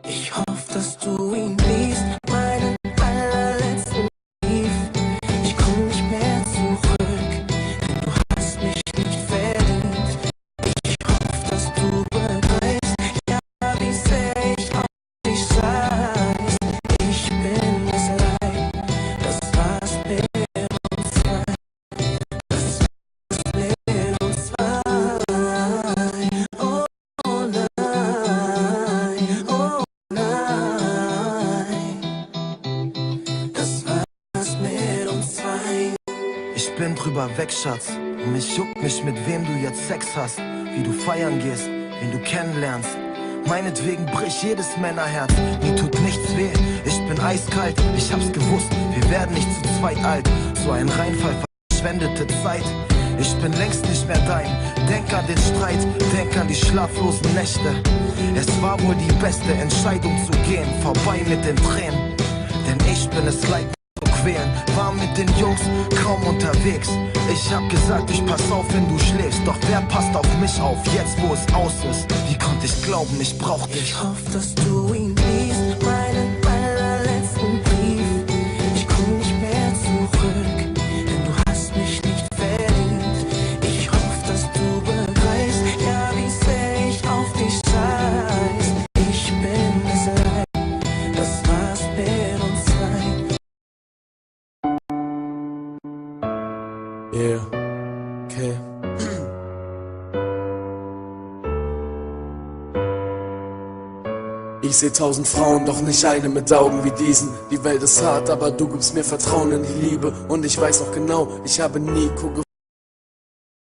Ich hoffe, dass du ihn liest, meinen allerletzten Brief. Ich komm nicht mehr zurück, denn du hast mich nicht verdient. Ich hoffe, dass du begreifst, ja, wie sehr ich auf dich scheiß. Ich bin es leid, das war's mit uns zwei. Das war's mit uns zwei. Oh, oh nein, oh nein. Das war's mit uns zwei. Ich bin drüber weg, Schatz. Und mich juckt nicht, mit wem du jetzt Sex hast. Wie du feiern gehst, wen du kennenlernst. Meinetwegen brich jedes Männerherz. Mir tut nichts weh, ich bin eiskalt. Ich hab's gewusst, wir werden nicht zu zweit alt. So ein Reinfall, verschwendete Zeit. Ich bin längst nicht mehr dein. Denk an den Streit, denk an die schlaflosen Nächte. Es war wohl die beste Entscheidung zu gehen. Vorbei mit den Tränen, denn ich bin es leid zu quälen. War mit den Jungs kaum unterwegs. Ich hab gesagt, ich pass auf, wenn du schläfst. Doch wer passt auf mich auf, jetzt wo es aus ist? Wie konnte ich glauben, ich brauch dich? Ich hoffe, dass du ihn liest, meinen allerletzten Brief. Ich komm nicht mehr zurück, denn du hast mich nicht verdient. Ich hoffe, dass du begreifst, ja, wie sehr ich auf dich scheiß. Ich bin es leid, das war's mit uns zwei. Yeah, okay. Ich seh 1000 Frauen, doch nicht eine mit Augen wie diesen. Die Welt ist hart, aber du gibst mir Vertrauen in die Liebe. Und ich weiß auch genau, ich habe nie Kuh